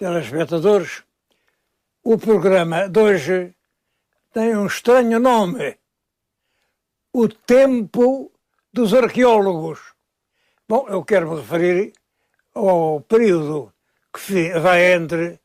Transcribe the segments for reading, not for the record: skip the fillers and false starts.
telespectadores, o programa de hoje tem um estranho nome: O Tempo dos Arqueólogos. Bom, eu quero me referir ao período que vai entre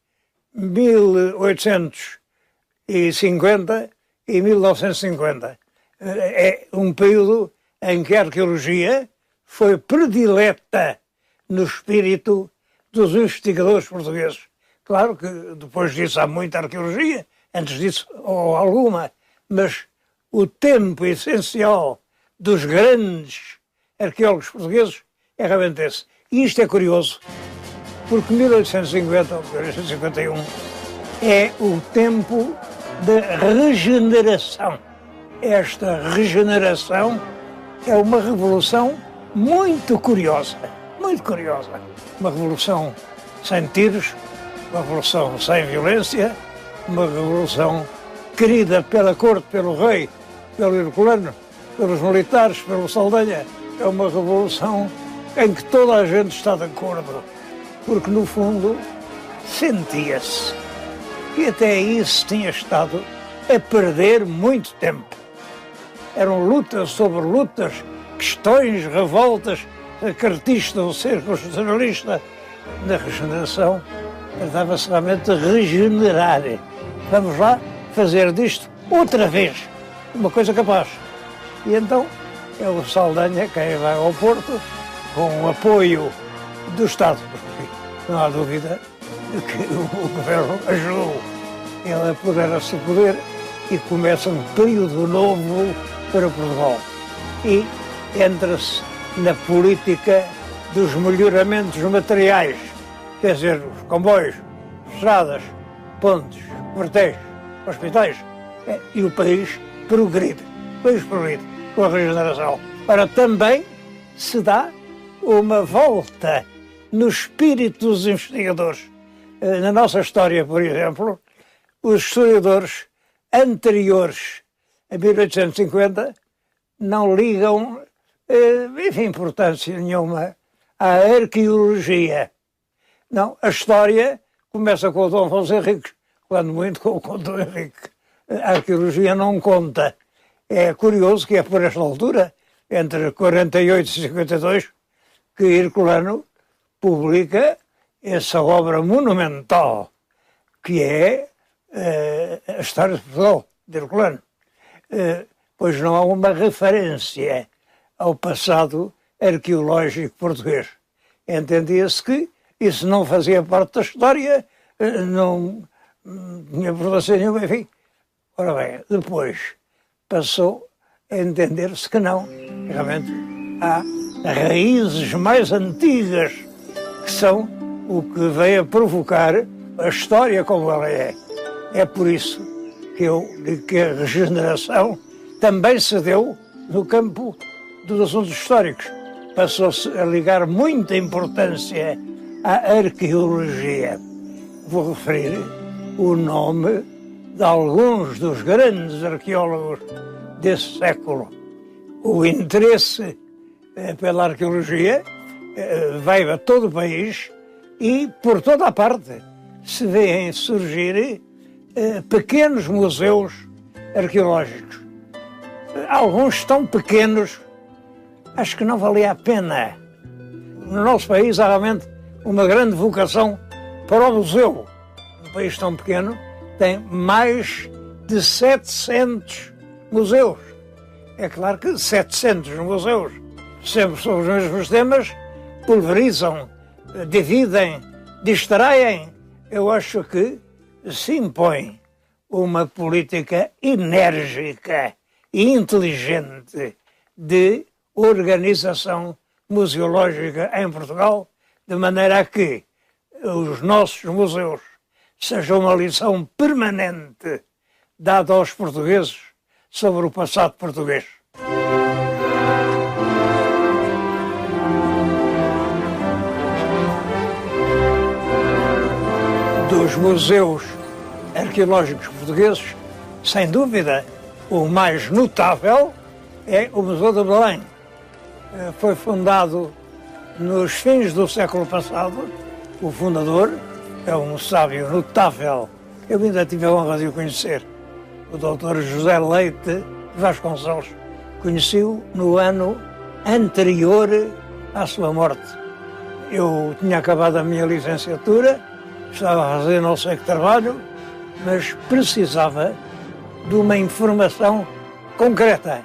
1850 e 1950. É um período em que a arqueologia foi predileta no espírito dos investigadores portugueses. Claro que depois disso há muita arqueologia, antes disso ou alguma, mas o tempo essencial dos grandes arqueólogos portugueses é realmente esse. E isto é curioso, porque 1850 ou 1851 é o tempo da regeneração. Esta regeneração é uma revolução muito curiosa, muito curiosa. Uma revolução sem tiros, uma revolução sem violência, uma revolução querida pela corte, pelo rei, pelo Herculano, pelos militares, pelo Saldanha. É uma revolução em que toda a gente está de acordo, porque no fundo sentia-se que até aí se tinha estado a perder muito tempo. Eram lutas sobre lutas, questões, revoltas. A cartista, o ser constitucionalista, na regeneração, tratava-se realmente de regenerar. Vamos lá fazer disto outra vez uma coisa capaz. E então é o Saldanha quem vai ao Porto com o apoio do Estado. Não há dúvida que o governo ajudou ele a apoderar-se do poder e começa um período novo para Portugal. E entra-se na política dos melhoramentos materiais, quer dizer, os comboios, estradas, pontes, quartéis, hospitais, e o país progride com a regeneração. Ora, também se dá uma volta no espírito dos investigadores. Na nossa história, por exemplo, os historiadores anteriores a 1850 não ligam, importância nenhuma à arqueologia. Não, a história começa com o Dom Afonso Henriques, quando muito com o Dom Henrique. A arqueologia não conta. É curioso que é por esta altura, entre 48 e 52, que Herculano publica essa obra monumental, que é a História de Portugal, de Herculano. Pois não há uma referência ao passado arqueológico português. Entendia-se que isso não fazia parte da história, não tinha importância nenhuma, enfim. Ora bem, depois passou a entender-se que não. Realmente há raízes mais antigas que são o que veio a provocar a história como ela é. É por isso que eu digo que a regeneração também se deu no campo dos assuntos históricos. Passou-se a ligar muita importância à arqueologia. Vou referir o nome de alguns dos grandes arqueólogos desse século. O interesse pela arqueologia vai a todo o país e por toda a parte se vêem surgir pequenos museus arqueológicos. Alguns tão pequenos, acho que não valia a pena. No nosso país há realmente uma grande vocação para o museu. Um país tão pequeno tem mais de 700 museus. É claro que 700 museus, sempre sobre os mesmos temas, pulverizam, dividem, distraem. Eu acho que se impõe uma política enérgica e inteligente de organização museológica em Portugal, de maneira a que os nossos museus sejam uma lição permanente dada aos portugueses sobre o passado português. Dos museus arqueológicos portugueses, sem dúvida, o mais notável é o Museu de Belém. Foi fundado nos fins do século passado. O fundador é um sábio notável. Eu ainda tive a honra de o conhecer. O Dr. José Leite Vasconcelos. Conheci-o no ano anterior à sua morte. Eu tinha acabado a minha licenciatura, estava a fazer não sei que trabalho, mas precisava de uma informação concreta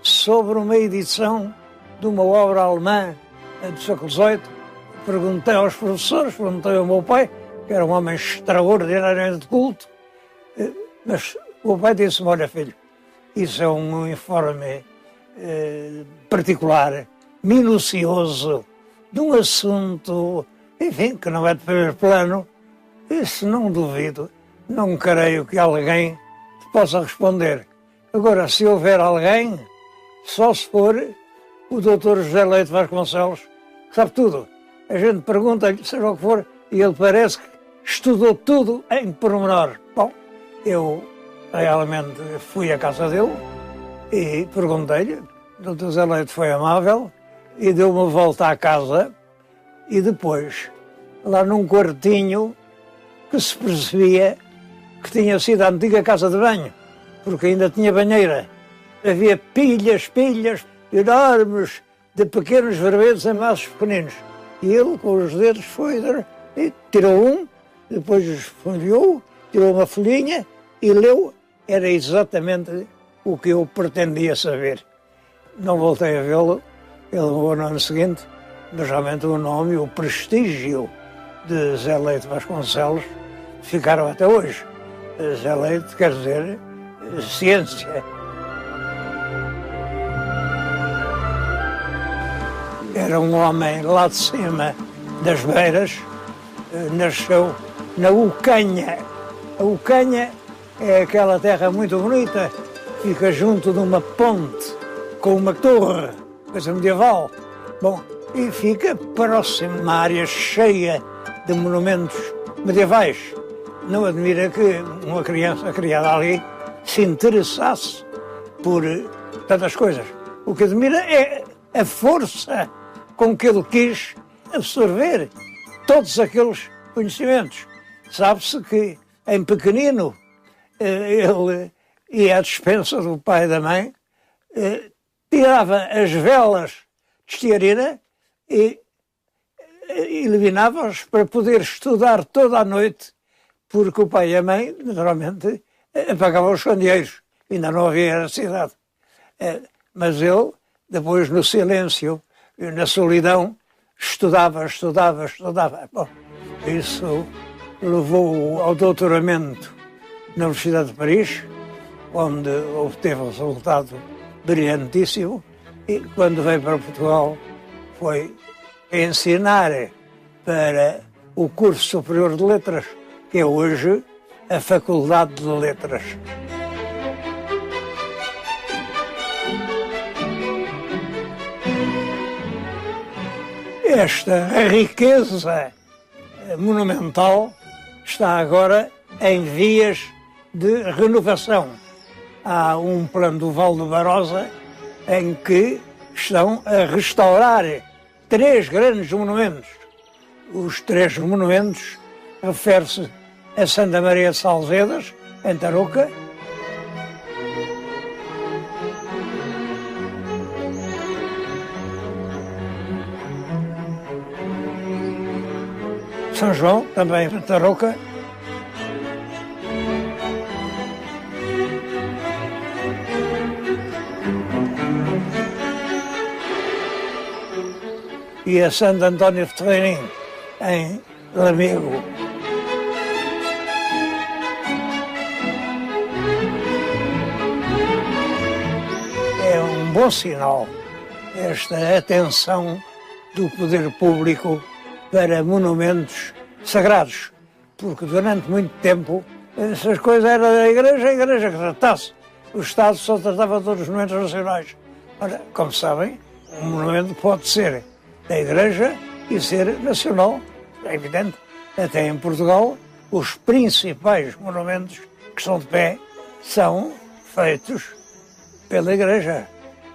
sobre uma edição de uma obra alemã do século XVIII. Perguntei aos professores, perguntei ao meu pai, que era um homem extraordinariamente culto, mas o meu pai disse-me: olha filho, isso é um informe particular, minucioso, de um assunto, enfim, que não é de primeiro plano. Isso não duvido, não creio que alguém te possa responder. Agora, se houver alguém, só se for o Dr. José Leite Vasconcelos, que sabe tudo. A gente pergunta-lhe, seja o que for, e ele parece que estudou tudo em pormenor. Bom, eu realmente fui à casa dele e perguntei-lhe. O Dr. José Leite foi amável e deu uma volta à casa, e depois, lá num quartinho, que se percebia que tinha sido a antiga casa de banho, porque ainda tinha banheira. Havia pilhas enormes de pequenos verbetes em maços pequeninos. E ele, com os dedos, foi e tirou um, depois esfolheou, tirou uma folhinha e leu. Era exatamente o que eu pretendia saber. Não voltei a vê-lo, ele morreu no ano seguinte, mas realmente o nome e o prestígio de Zé Leite Vasconcelos ficaram até hoje. Zé Leite quer dizer ciência. Era um homem lá de cima das beiras, nasceu na Ucanha. A Ucanha é aquela terra muito bonita, fica junto de uma ponte com uma torre, coisa medieval. Bom, e fica próximo, uma área cheia de monumentos medievais. Não admira que uma criança criada ali se interessasse por tantas coisas. O que admira é a força com que ele quis absorver todos aqueles conhecimentos. Sabe-se que, em pequenino, ele ia à despensa do pai e da mãe, tirava as velas de estearina e eliminava-as para poder estudar toda a noite, porque o pai e a mãe, naturalmente, apagavam os candeeiros. Ainda não havia eletricidade. Mas ele, depois, no silêncio e na solidão, estudava. Bom, isso levou-o ao doutoramento na Universidade de Paris, onde obteve um resultado brilhantíssimo, e quando veio para Portugal foi ensinar para o curso superior de letras, que é hoje a Faculdade de Letras. Esta riqueza monumental está agora em vias de renovação. Há um plano do Val do Barosa em que estão a restaurar 3 grandes monumentos. Os 3 monumentos referem-se a Santa Maria de Salzedas, em Tarouca, São João, também em Tarouca, e a Santo António de Terreirim, em Lamego. É um bom sinal esta atenção do poder público para monumentos sagrados, porque durante muito tempo essas coisas eram da Igreja, a Igreja que tratasse. O Estado só tratava de todos os monumentos nacionais. Ora, como sabem, um monumento pode ser da Igreja e ser nacional, é evidente. Até em Portugal, os principais monumentos que estão de pé são feitos pela Igreja.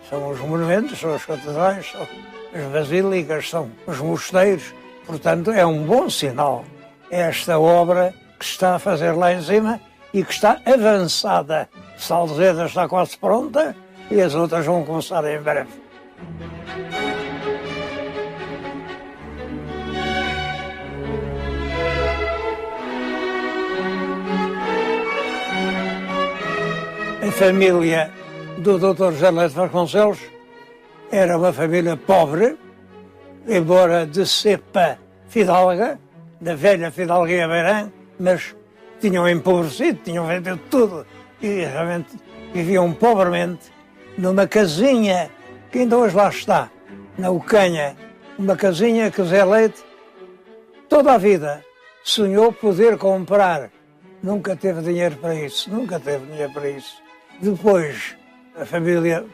São os monumentos, são as catedrais, são as basílicas, são os mosteiros. Portanto, é um bom sinal esta obra que se está a fazer lá em cima e que está avançada. Salzeda está quase pronta e as outras vão começar em breve. A família do Dr. José Leite Vasconcelos era uma família pobre, embora de cepa fidalga, da velha fidalguia Beirã, mas tinham empobrecido, tinham vendido tudo e realmente viviam pobremente numa casinha que ainda hoje lá está, na Ucanha, uma casinha que Zé Leite toda a vida sonhou poder comprar. Nunca teve dinheiro para isso, nunca teve dinheiro para isso. Depois a família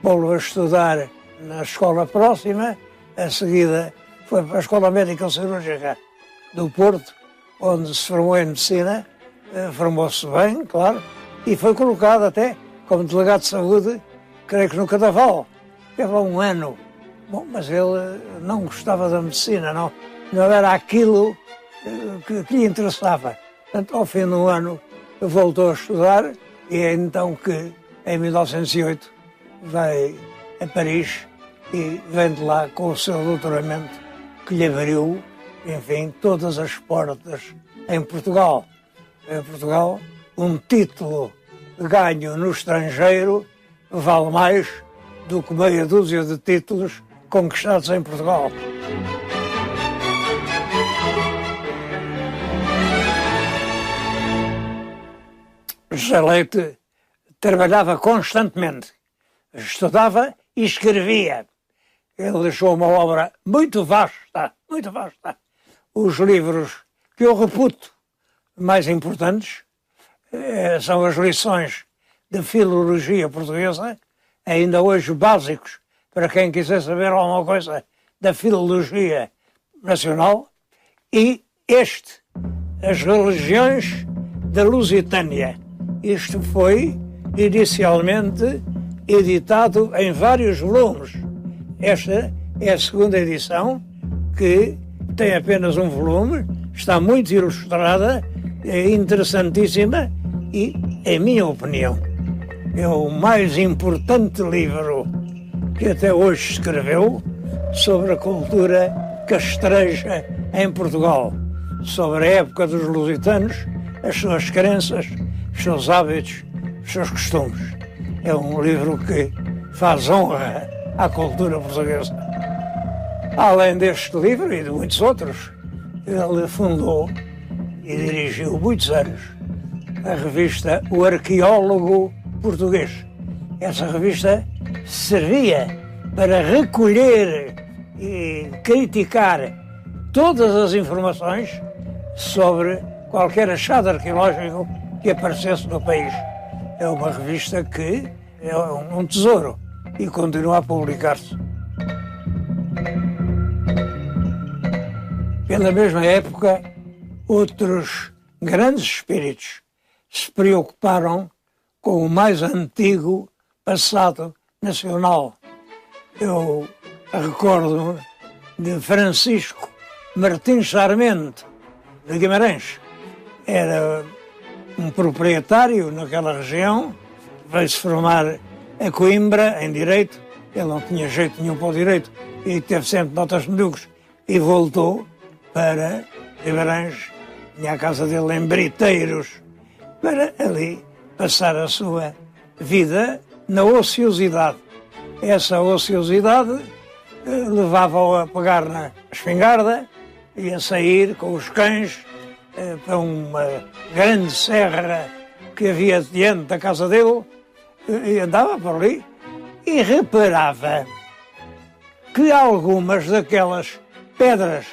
pô-lo a estudar na escola próxima, a seguida foi para a Escola Médica Cirúrgica do Porto, onde se formou em Medicina, formou-se bem, claro, e foi colocado até como delegado de saúde, creio que no Cadaval. Teve lá um ano. Bom, mas ele não gostava da medicina, não era aquilo que lhe interessava. Portanto, ao fim do ano, voltou a estudar e é então que, em 1908, vai a Paris e vem de lá com o seu doutoramento, que lhe abriu, enfim, todas as portas em Portugal. Em Portugal, um título ganho no estrangeiro vale mais do que meia dúzia de títulos conquistados em Portugal. José Leite trabalhava constantemente, estudava e escrevia. Ele deixou uma obra muito vasta, muito vasta. Os livros que eu reputo mais importantes são as lições de filologia portuguesa, ainda hoje básicos para quem quiser saber alguma coisa da filologia nacional, e as religiões da Lusitânia. Isto foi inicialmente editado em vários volumes. Esta é a segunda edição, que tem apenas um volume, está muito ilustrada, é interessantíssima e, em minha opinião, é o mais importante livro que até hoje escreveu sobre a cultura castreja em Portugal, sobre a época dos lusitanos, as suas crenças, os seus hábitos, os seus costumes. É um livro que faz honra à cultura portuguesa. Além deste livro e de muitos outros, ele fundou e dirigiu muitos anos a revista O Arqueólogo Português. Essa revista servia para recolher e criticar todas as informações sobre qualquer achado arqueológico que aparecesse no país. É uma revista que é um tesouro e continua a publicar-se. Pela mesma época, outros grandes espíritos se preocuparam com o mais antigo passado nacional. Eu recordo de Francisco Martins Sarmento, de Guimarães. Era um proprietário naquela região, veio-se formar a Coimbra em Direito. Ele não tinha jeito nenhum para o Direito e teve sempre notas medíocres e voltou para Guimarães, tinha a casa dele em Briteiros, para ali passar a sua vida na ociosidade. Essa ociosidade levava-o a pegar na espingarda e a sair com os cães para uma grande serra que havia diante da casa dele, e andava por ali e reparava que algumas daquelas pedras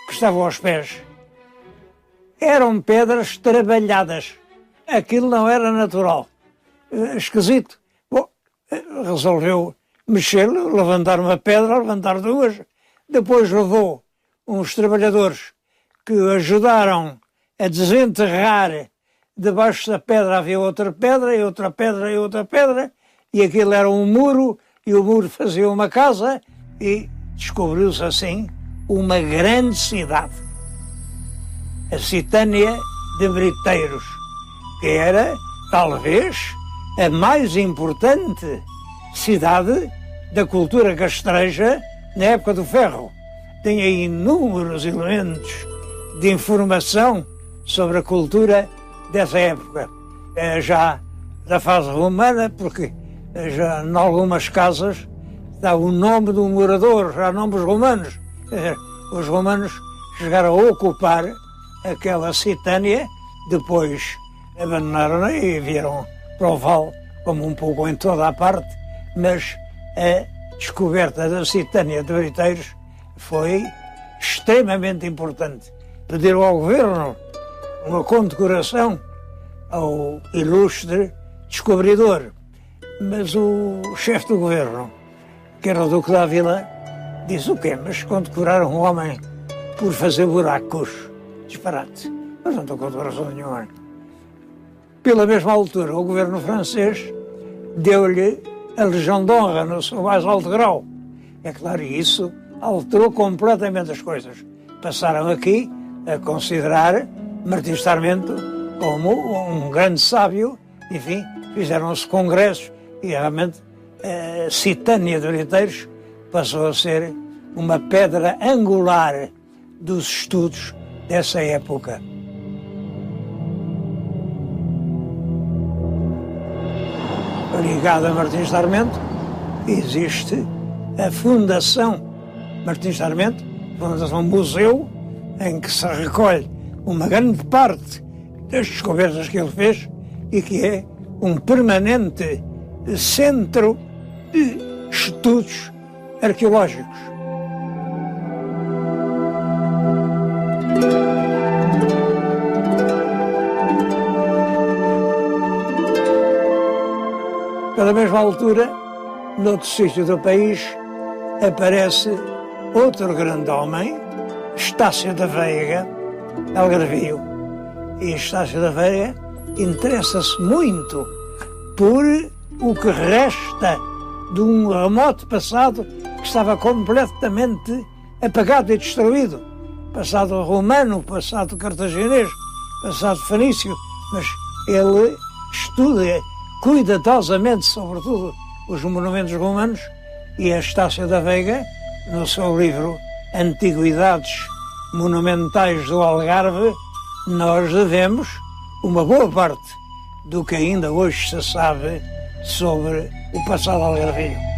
que estavam aos pés eram pedras trabalhadas. Aquilo não era natural. Esquisito. Bom, resolveu mexer, levantar uma pedra, levantar duas. Depois levou uns trabalhadores que o ajudaram a desenterrar. Debaixo da pedra havia outra pedra, e outra pedra, e outra pedra, e aquilo era um muro, e o muro fazia uma casa, e descobriu-se assim uma grande cidade. a Citânia de Briteiros, que era, talvez, a mais importante cidade da cultura castreja na época do ferro. Tinha inúmeros elementos de informação sobre a cultura dessa época, já da fase romana, porque já em algumas casas dá o nome do morador, já nomes romanos. Os romanos chegaram a ocupar aquela Citânia, depois abandonaram-na e vieram para o vale, como um pouco em toda a parte, mas a descoberta da Citânia de Briteiros foi extremamente importante. Pediram ao governo uma condecoração ao ilustre descobridor, mas o chefe do governo, que era o Duque de Ávila, disse: o quê? Mas condecorar um homem por fazer buracos? Disparate. Mas não estou condecoração nenhuma. Pela mesma altura, o governo francês deu-lhe a Legião de Honra no seu mais alto grau. É claro, isso alterou completamente as coisas. Passaram aqui a considerar Martim Sarmento como um grande sábio. Enfim, fizeram-se congressos e realmente a Citânia de Briteiros passou a ser uma pedra angular dos estudos dessa época. Ligado a Martim Sarmento, existe a Fundação Martim Sarmento, Fundação Museu, em que se recolhe uma grande parte das descobertas que ele fez e que é um permanente centro de estudos arqueológicos. Pela mesma altura, noutro sítio do país, aparece outro grande homem, Estácio da Veiga, algarvio. E Estácio da Veiga interessa-se muito por o que resta de um remoto passado que estava completamente apagado e destruído. Passado romano, passado cartaginês, passado fenício, mas ele estuda cuidadosamente, sobretudo, os monumentos romanos, e a Estácio da Veiga, no seu livro Antiguidades Monumentais do Algarve, nós devemos uma boa parte do que ainda hoje se sabe sobre o passado algarvio.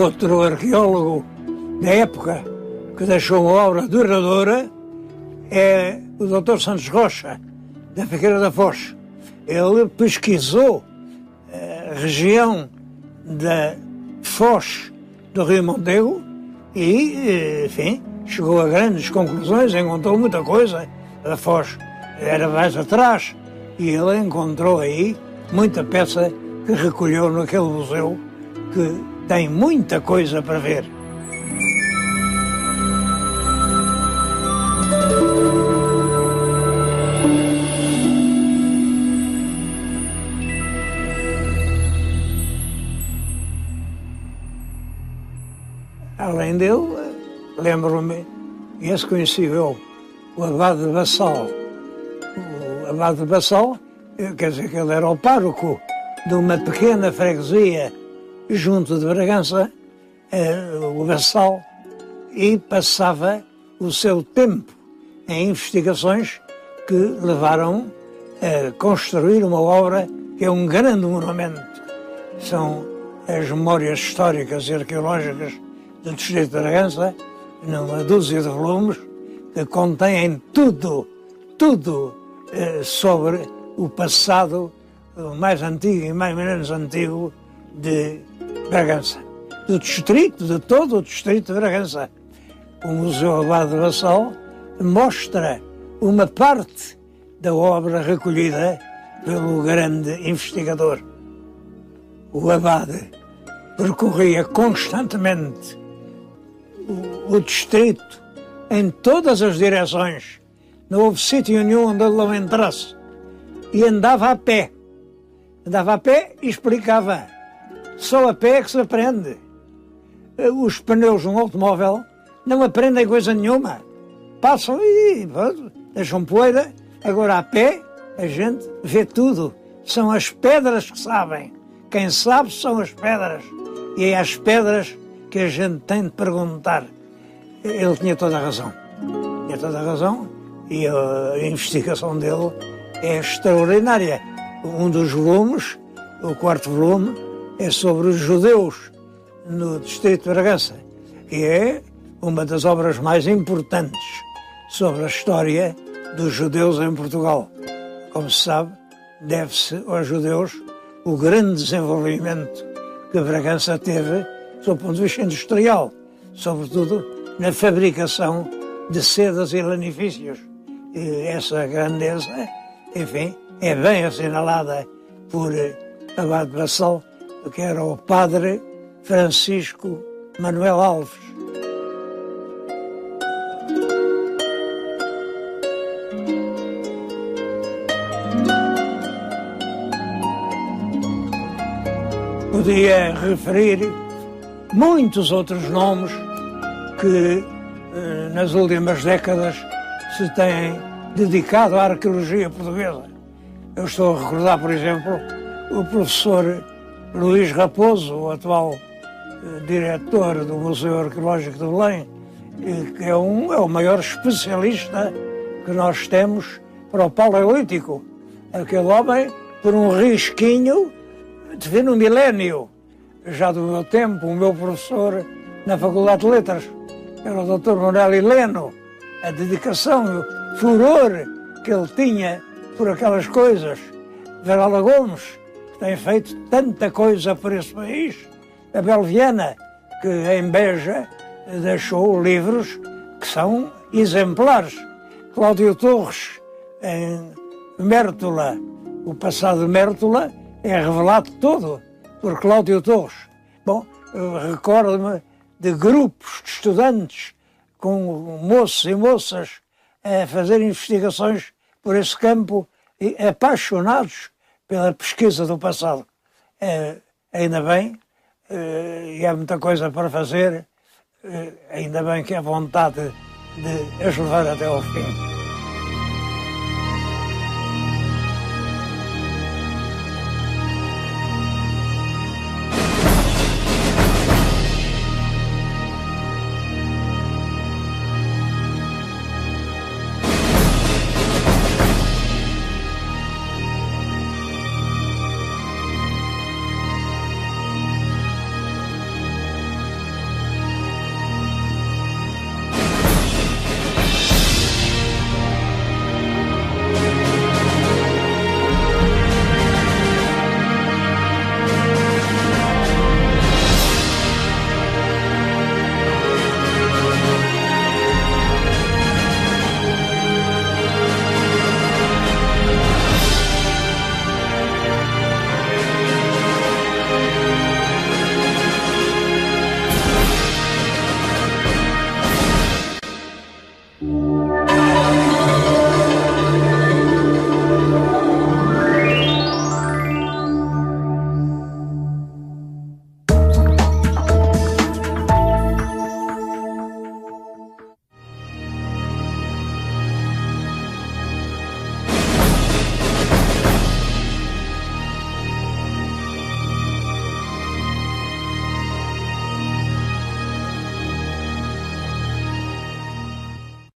Outro arqueólogo da época que deixou uma obra duradoura é o Dr. Santos Rocha, da Figueira da Foz. Ele pesquisou a região da Foz do Rio Mondego e, enfim, chegou a grandes conclusões, encontrou muita coisa. A Foz era mais atrás e ele encontrou aí muita peça que recolheu naquele museu que tem muita coisa para ver. Além dele, lembro-me, esse conheci eu, o Abade de Bassal. O Abade de Bassal, quer dizer que ele era o pároco de uma pequena freguesia junto de Bragança, o Bassal, e passava o seu tempo em investigações que levaram a construir uma obra que é um grande monumento. São as memórias históricas e arqueológicas do distrito de Bragança, numa dúzia de volumes, que contêm tudo sobre o passado mais antigo e mais menos antigo de Bragança, do distrito, de todo o distrito de Bragança. O Museu Abade de Bassal mostra uma parte da obra recolhida pelo grande investigador. o abade percorria constantemente o distrito em todas as direções. Não houve sítio nenhum onde ele não entrasse. E andava a pé. Andava a pé e explicava. Só a pé é que se aprende. Os pneus de um automóvel não aprendem coisa nenhuma. Passam e deixam poeira. Agora a pé a gente vê tudo. São as pedras que sabem. Quem sabe são as pedras. E é às pedras que a gente tem de perguntar. Ele tinha toda a razão. Tinha toda a razão e a investigação dele é extraordinária. Um dos volumes, o quarto volume, é sobre os judeus no distrito de Bragança. E é uma das obras mais importantes sobre a história dos judeus em Portugal. Como se sabe, deve-se aos judeus o grande desenvolvimento que Bragança teve sob o ponto de vista industrial, sobretudo na fabricação de sedas e lanifícios. E essa grandeza, enfim, é bem assinalada por Abade Bassal, que era o padre Francisco Manuel Alves. Podia referir muitos outros nomes que nas últimas décadas se têm dedicado à arqueologia portuguesa. Eu estou a recordar, por exemplo, o professor Luís Raposo, o atual diretor do Museu Arqueológico de Belém, que é o maior especialista que nós temos para o Paleolítico. Aquele homem, por um risquinho, de no milénio, já do meu tempo, o meu professor na Faculdade de Letras, era o Dr. Manuel Heleno, a dedicação, o furor que ele tinha por aquelas coisas. Varela Gomes, que tem feito tanta coisa por esse país. Abel Viana, que em Beja deixou livros que são exemplares. Cláudio Torres, em Mértola, o passado de Mértola é revelado todo por Cláudio Torres. Bom, eu recordo-me de grupos de estudantes com moços e moças a fazer investigações por esse campo e apaixonados pela pesquisa do passado. Ainda bem, e há muita coisa para fazer, ainda bem que há vontade de as levar até ao fim.